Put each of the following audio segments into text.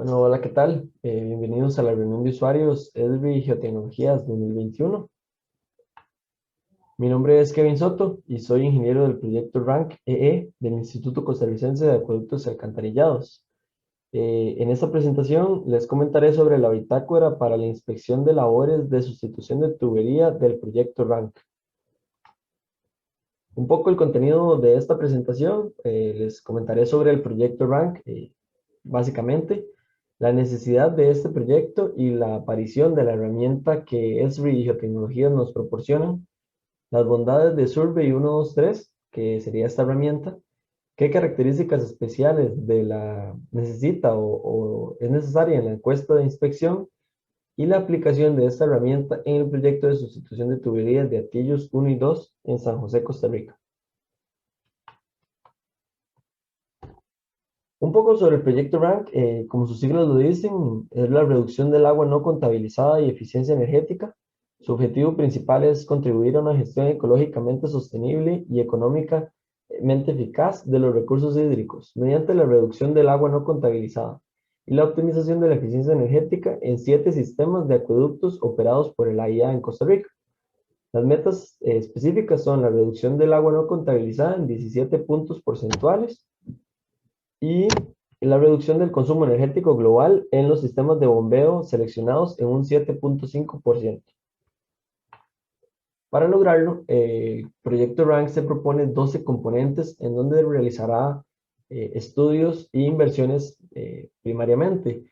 Bueno, hola, ¿qué tal? Bienvenidos a la reunión de usuarios ESRI Geotecnologías 2021. Mi nombre es Kevin Soto y soy ingeniero del proyecto RANC EE del Instituto Costarricense de Acueductos y Alcantarillados. En esta presentación les comentaré sobre la bitácora para la inspección de labores de sustitución de tubería del proyecto RANC. Un poco el contenido de esta presentación, les comentaré sobre el proyecto RANC, básicamente, la necesidad de este proyecto y la aparición de la herramienta que Esri y Geotecnologías nos proporcionan, las bondades de Survey 123, que sería esta herramienta, qué características especiales necesita o es necesaria en la encuesta de inspección y la aplicación de esta herramienta en el proyecto de sustitución de tuberías de Atillos 1 y 2 en San José, Costa Rica. Un poco sobre el proyecto RANC, como sus siglas lo dicen, es la reducción del agua no contabilizada y eficiencia energética. Su objetivo principal es contribuir a una gestión ecológicamente sostenible y económicamente eficaz de los recursos hídricos, mediante la reducción del agua no contabilizada y la optimización de la eficiencia energética en 7 sistemas de acueductos operados por el AIA en Costa Rica. Las metas específicas son la reducción del agua no contabilizada en 17 puntos porcentuales, y la reducción del consumo energético global en los sistemas de bombeo seleccionados en un 7.5%. Para lograrlo, el proyecto RANC se propone 12 componentes en donde realizará estudios e inversiones primariamente,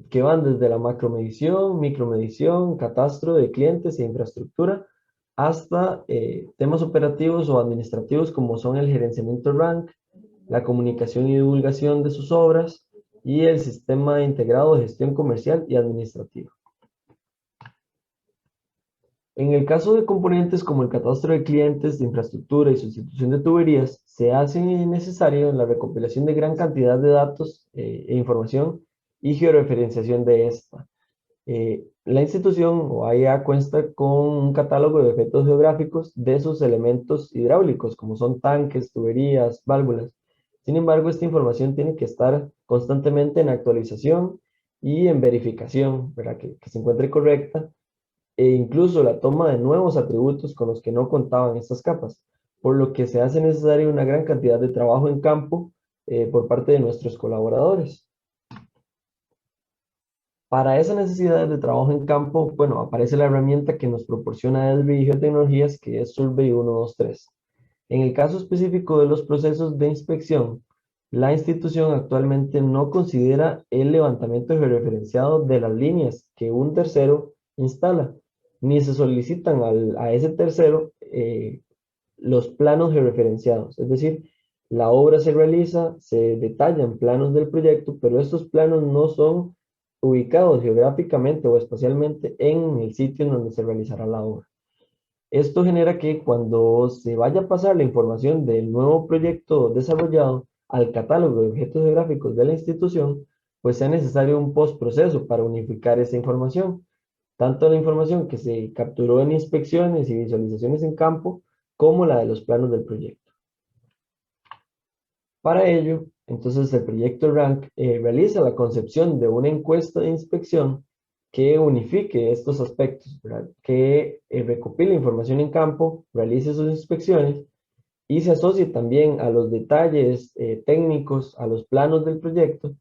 que van desde la macromedición, micromedición, catastro de clientes e infraestructura, hasta temas operativos o administrativos como son el gerenciamiento RANC, la comunicación y divulgación de sus obras y el sistema integrado de gestión comercial y administrativa. En el caso de componentes como el catastro de clientes, de infraestructura y sustitución de tuberías, se hace necesario la recopilación de gran cantidad de datos e información y georreferenciación de esta. La institución o AIA cuenta con un catálogo de efectos geográficos de sus elementos hidráulicos, como son tanques, tuberías, válvulas. Sin embargo, esta información tiene que estar constantemente en actualización y en verificación, para que se encuentre correcta, e incluso la toma de nuevos atributos con los que no contaban estas capas, por lo que se hace necesaria una gran cantidad de trabajo en campo por parte de nuestros colaboradores. Para esa necesidad de trabajo en campo, bueno, aparece la herramienta que nos proporciona Esri Geotecnologías, que es Survey 123. En el caso específico de los procesos de inspección, la institución actualmente no considera el levantamiento georreferenciado de las líneas que un tercero instala, ni se solicitan a ese tercero los planos georreferenciados. Es decir, la obra se realiza, se detallan planos del proyecto, pero estos planos no son ubicados geográficamente o espacialmente en el sitio en donde se realizará la obra. Esto genera que cuando se vaya a pasar la información del nuevo proyecto desarrollado al catálogo de objetos geográficos de la institución, pues sea necesario un postproceso para unificar esa información, tanto la información que se capturó en inspecciones y visualizaciones en campo, como la de los planos del proyecto. Para ello, entonces el proyecto RANC realiza la concepción de una encuesta de inspección que unifique estos aspectos, ¿verdad? Que recopile información en campo, realice sus inspecciones y se asocie también a los detalles técnicos, a los planos del proyecto,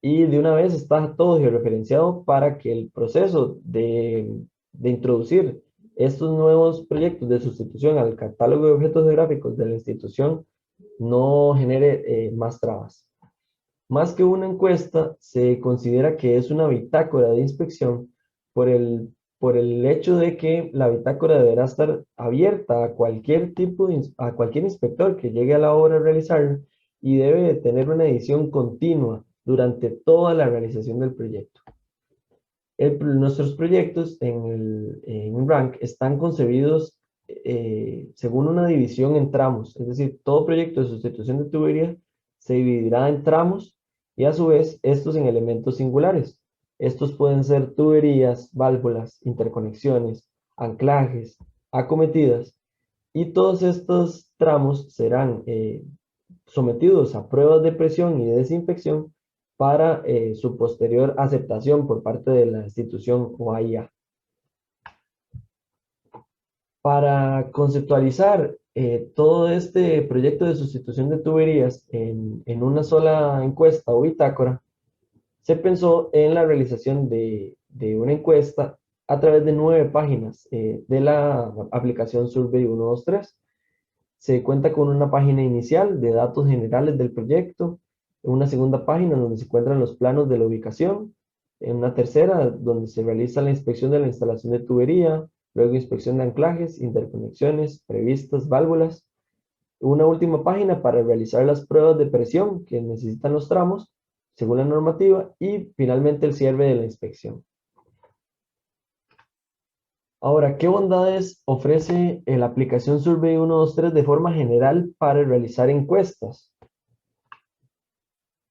y de una vez está todo georreferenciado para que el proceso de introducir estos nuevos proyectos de sustitución al catálogo de objetos geográficos de la institución no genere más trabas. Más que una encuesta, se considera que es una bitácora de inspección por el hecho de que la bitácora deberá estar abierta a cualquier a cualquier inspector que llegue a la obra a realizarla, y debe tener una edición continua durante toda la realización del proyecto. Nuestros proyectos en RANC están concebidos según una división en tramos, es decir, todo proyecto de sustitución de tubería se dividirá en tramos y a su vez estos en elementos singulares. Estos pueden ser tuberías, válvulas, interconexiones, anclajes, acometidas, y todos estos tramos serán sometidos a pruebas de presión y de desinfección para su posterior aceptación por parte de la institución o AIA. Para conceptualizar todo este proyecto de sustitución de tuberías en una sola encuesta o bitácora, se pensó en la realización de una encuesta a través de 9 páginas de la aplicación Survey 123. Se cuenta con una página inicial de datos generales del proyecto, una segunda página donde se encuentran los planos de la ubicación, en una tercera donde se realiza la inspección de la instalación de tubería, luego inspección de anclajes, interconexiones, previstas, válvulas, una última página para realizar las pruebas de presión que necesitan los tramos según la normativa y finalmente el cierre de la inspección. Ahora, ¿qué bondades ofrece la aplicación Survey 123 de forma general para realizar encuestas?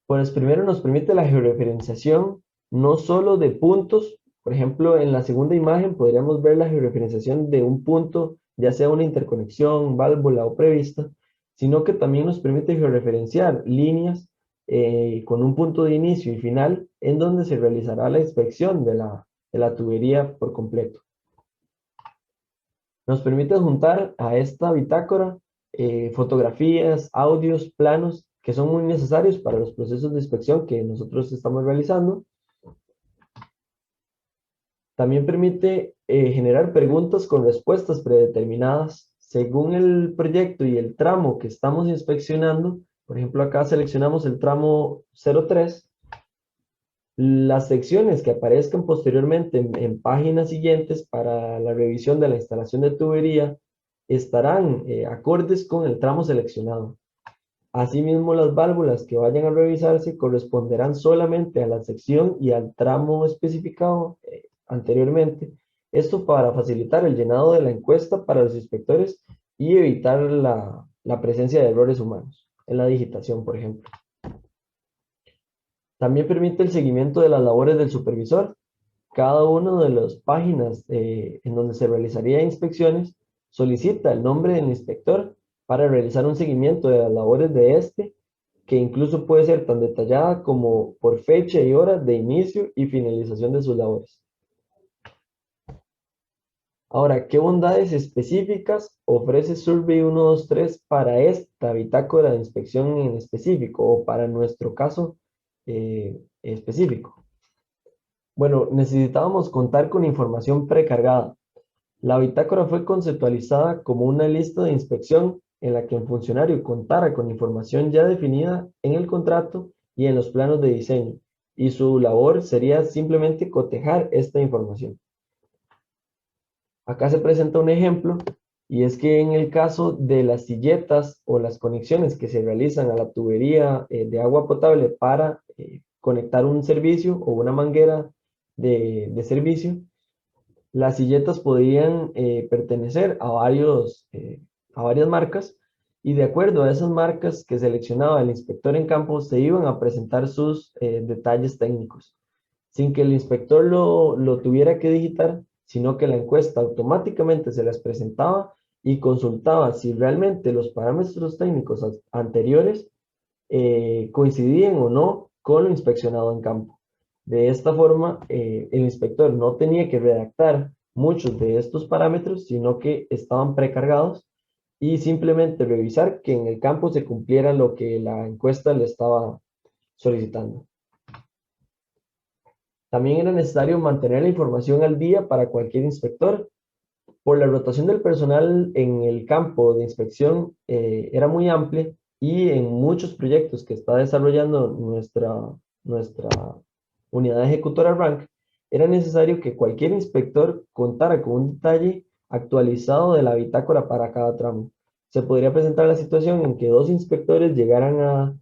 Pues primero nos permite la georreferenciación no solo de puntos, por ejemplo, en la segunda imagen podríamos ver la georreferenciación de un punto, ya sea una interconexión, válvula o prevista, sino que también nos permite georreferenciar líneas con un punto de inicio y final en donde se realizará la inspección de la tubería por completo. Nos permite juntar a esta bitácora fotografías, audios, planos que son muy necesarios para los procesos de inspección que nosotros estamos realizando. También permite generar preguntas con respuestas predeterminadas según el proyecto y el tramo que estamos inspeccionando. Por ejemplo, acá seleccionamos el tramo 03. Las secciones que aparezcan posteriormente en páginas siguientes para la revisión de la instalación de tubería estarán acordes con el tramo seleccionado. Asimismo, las válvulas que vayan a revisarse corresponderán solamente a la sección y al tramo especificado anteriormente. Esto para facilitar el llenado de la encuesta para los inspectores y evitar la presencia de errores humanos en la digitación, por ejemplo. También permite el seguimiento de las labores del supervisor. Cada una de las páginas en donde se realizaría inspecciones solicita el nombre del inspector para realizar un seguimiento de las labores de este, que incluso puede ser tan detallada como por fecha y hora de inicio y finalización de sus labores. Ahora, ¿qué bondades específicas ofrece Survey 123 para esta bitácora de inspección en específico o para nuestro caso específico? Bueno, necesitábamos contar con información precargada. La bitácora fue conceptualizada como una lista de inspección en la que el funcionario contara con información ya definida en el contrato y en los planos de diseño, y su labor sería simplemente cotejar esta información. Acá se presenta un ejemplo, y es que en el caso de las silletas o las conexiones que se realizan a la tubería de agua potable para conectar un servicio o una manguera de servicio, las silletas podían pertenecer a varias marcas, y de acuerdo a esas marcas que seleccionaba el inspector en campo se iban a presentar sus detalles técnicos, sin que el inspector lo tuviera que digitar, sino que la encuesta automáticamente se las presentaba y consultaba si realmente los parámetros técnicos anteriores coincidían o no con lo inspeccionado en campo. De esta forma, el inspector no tenía que redactar muchos de estos parámetros, sino que estaban precargados y simplemente revisar que en el campo se cumpliera lo que la encuesta le estaba solicitando. También era necesario mantener la información al día para cualquier inspector. Por la rotación del personal en el campo de inspección era muy amplia, y en muchos proyectos que está desarrollando nuestra unidad ejecutora RANC, era necesario que cualquier inspector contara con un detalle actualizado de la bitácora para cada tramo. Se podría presentar la situación en que dos inspectores llegaran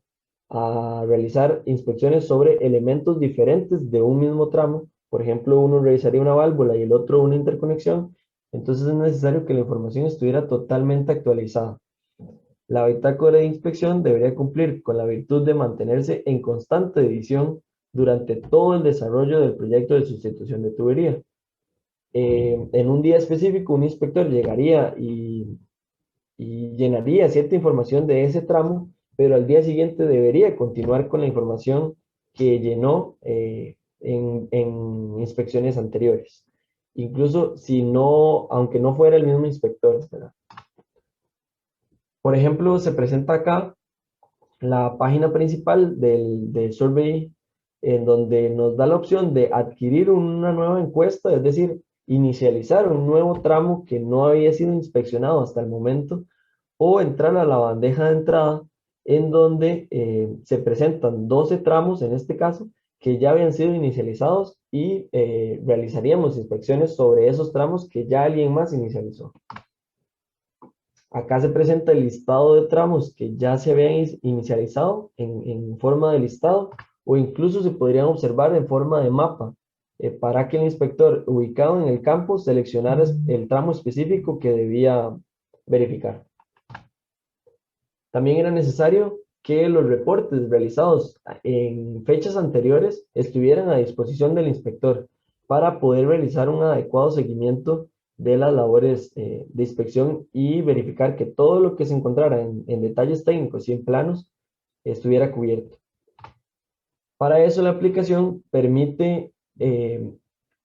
a realizar inspecciones sobre elementos diferentes de un mismo tramo. Por ejemplo, uno revisaría una válvula y el otro una interconexión. Entonces es necesario que la información estuviera totalmente actualizada. La bitácora de inspección debería cumplir con la virtud de mantenerse en constante edición durante todo el desarrollo del proyecto de sustitución de tubería. En un día específico, un inspector llegaría y llenaría cierta información de ese tramo, pero al día siguiente debería continuar con la información que llenó en inspecciones anteriores. Incluso si no, aunque no fuera el mismo inspector, ¿verdad? Por ejemplo, se presenta acá la página principal del survey, en donde nos da la opción de adquirir una nueva encuesta, es decir, inicializar un nuevo tramo que no había sido inspeccionado hasta el momento, o entrar a la bandeja de entrada, en donde se presentan 12 tramos, en este caso, que ya habían sido inicializados y realizaríamos inspecciones sobre esos tramos que ya alguien más inicializó. Acá se presenta el listado de tramos que ya se habían inicializado en forma de listado, o incluso se podrían observar en forma de mapa, para que el inspector ubicado en el campo seleccionara el tramo específico que debía verificar. También era necesario que los reportes realizados en fechas anteriores estuvieran a disposición del inspector para poder realizar un adecuado seguimiento de las labores de inspección y verificar que todo lo que se encontrara en detalles técnicos y en planos estuviera cubierto. Para eso la aplicación permite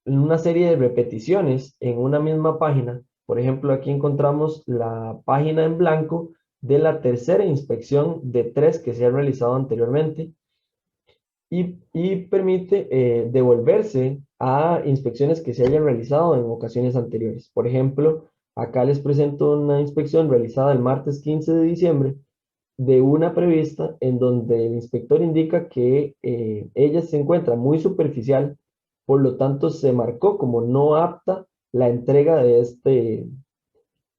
una serie de repeticiones en una misma página. Por ejemplo, aquí encontramos la página en blanco de la tercera inspección de 3 que se ha realizado anteriormente, y permite devolverse a inspecciones que se hayan realizado en ocasiones anteriores. Por ejemplo, acá les presento una inspección realizada el martes 15 de diciembre de una prevista, en donde el inspector indica que ella se encuentra muy superficial, por lo tanto se marcó como no apta la entrega de este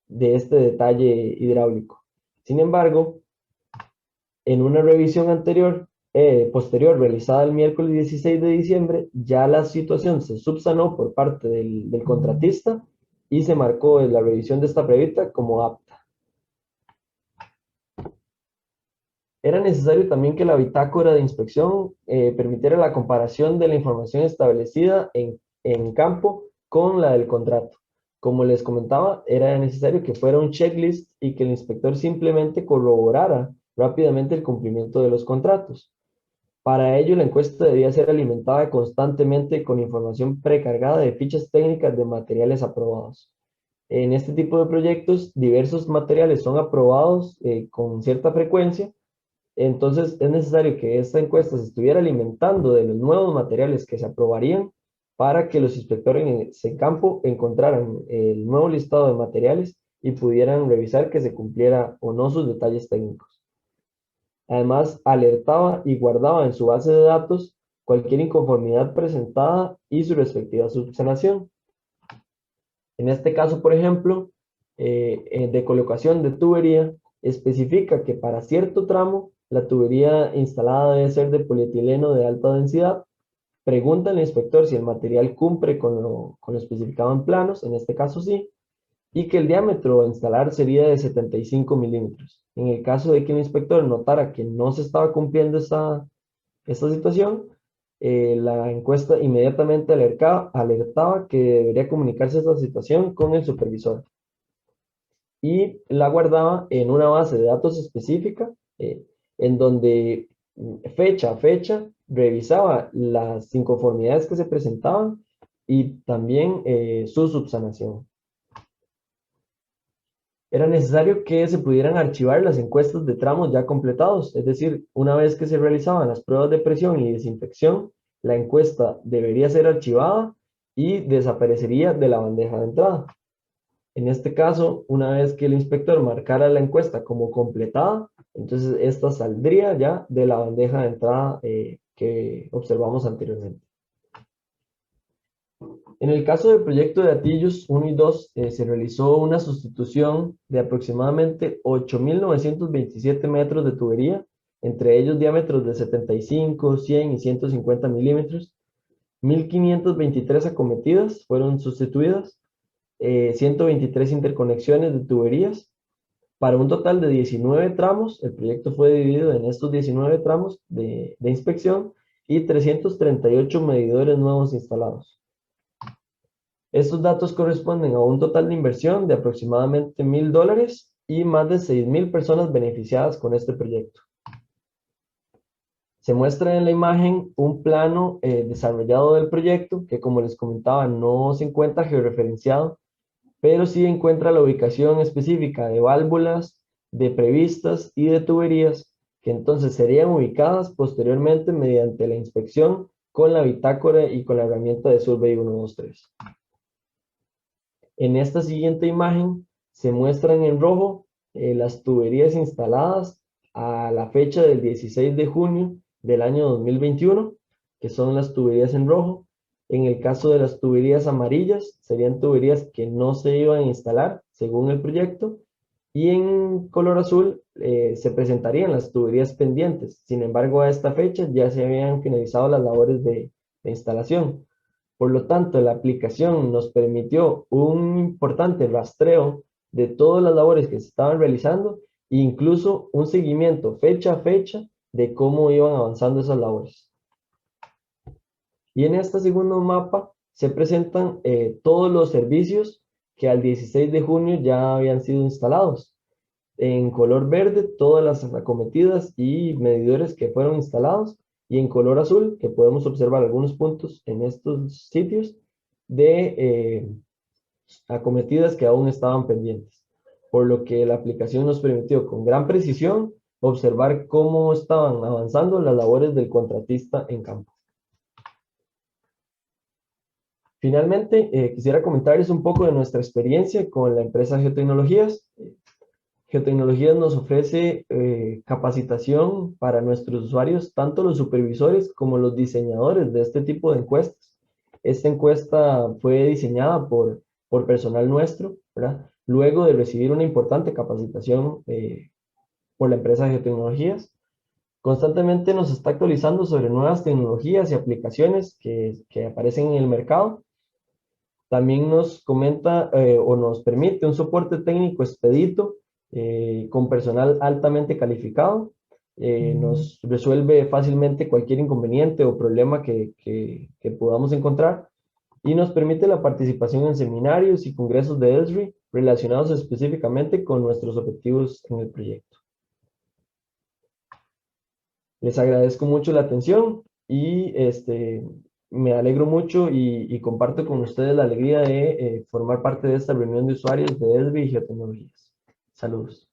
detalle hidráulico. Sin embargo, en una revisión posterior, realizada el miércoles 16 de diciembre, ya la situación se subsanó por parte del contratista y se marcó en la revisión de esta prevista como apta. Era necesario también que la bitácora de inspección permitiera la comparación de la información establecida en campo con la del contrato. Como les comentaba, era necesario que fuera un checklist y que el inspector simplemente corroborara rápidamente el cumplimiento de los contratos. Para ello, la encuesta debía ser alimentada constantemente con información precargada de fichas técnicas de materiales aprobados. En este tipo de proyectos, diversos materiales son aprobados con cierta frecuencia. Entonces, es necesario que esta encuesta se estuviera alimentando de los nuevos materiales que se aprobarían, para que los inspectores en ese campo encontraran el nuevo listado de materiales y pudieran revisar que se cumpliera o no sus detalles técnicos. Además, alertaba y guardaba en su base de datos cualquier inconformidad presentada y su respectiva subsanación. En este caso, por ejemplo, de colocación de tubería, especifica que para cierto tramo la tubería instalada debe ser de polietileno de alta densidad. Pregunta al inspector si el material cumple con lo especificado en planos, en este caso sí, y que el diámetro a instalar sería de 75 milímetros. En el caso de que el inspector notara que no se estaba cumpliendo esta situación, la encuesta inmediatamente alertaba que debería comunicarse esta situación con el supervisor, y la guardaba en una base de datos específica, en donde fecha a fecha revisaba las inconformidades que se presentaban y también su subsanación. Era necesario que se pudieran archivar las encuestas de tramos ya completados, es decir, una vez que se realizaban las pruebas de presión y desinfección, la encuesta debería ser archivada y desaparecería de la bandeja de entrada. En este caso, una vez que el inspector marcara la encuesta como completada, entonces esta saldría ya de la bandeja de entrada que observamos anteriormente. En el caso del proyecto de Atillos 1 y 2, se realizó una sustitución de aproximadamente 8.927 metros de tubería, entre ellos diámetros de 75, 100 y 150 milímetros. 1.523 acometidas fueron sustituidas, 123 interconexiones de tuberías, para un total de 19 tramos. El proyecto fue dividido en estos 19 tramos de inspección y 338 medidores nuevos instalados. Estos datos corresponden a un total de inversión de aproximadamente $1.000 y más de 6.000 personas beneficiadas con este proyecto. Se muestra en la imagen un plano desarrollado del proyecto que, como les comentaba, no se encuentra georreferenciado, pero sí encuentra la ubicación específica de válvulas, de previstas y de tuberías, que entonces serían ubicadas posteriormente mediante la inspección con la bitácora y con la herramienta de Survey 123. En esta siguiente imagen se muestran en rojo las tuberías instaladas a la fecha del 16 de junio del año 2021, que son las tuberías en rojo. En el caso de las tuberías amarillas, serían tuberías que no se iban a instalar según el proyecto. Y en color azul se presentarían las tuberías pendientes. Sin embargo, a esta fecha ya se habían finalizado las labores de instalación. Por lo tanto, la aplicación nos permitió un importante rastreo de todas las labores que se estaban realizando e incluso un seguimiento fecha a fecha de cómo iban avanzando esas labores. Y en este segundo mapa se presentan todos los servicios que al 16 de junio ya habían sido instalados. En color verde, todas las acometidas y medidores que fueron instalados, y en color azul, que podemos observar algunos puntos en estos sitios de acometidas que aún estaban pendientes. Por lo que la aplicación nos permitió con gran precisión observar cómo estaban avanzando las labores del contratista en campo. Finalmente, quisiera comentarles un poco de nuestra experiencia con la empresa Geotecnologías. Geotecnologías nos ofrece capacitación para nuestros usuarios, tanto los supervisores como los diseñadores de este tipo de encuestas. Esta encuesta fue diseñada por personal nuestro, ¿verdad? Luego de recibir una importante capacitación por la empresa Geotecnologías. Constantemente nos está actualizando sobre nuevas tecnologías y aplicaciones que aparecen en el mercado. También nos comenta o nos permite un soporte técnico expedito con personal altamente calificado. Nos resuelve fácilmente cualquier inconveniente o problema que podamos encontrar y nos permite la participación en seminarios y congresos de ESRI relacionados específicamente con nuestros objetivos en el proyecto. Les agradezco mucho la atención y me alegro mucho y comparto con ustedes la alegría de formar parte de esta reunión de usuarios de ESRI y Geotecnologías. Saludos.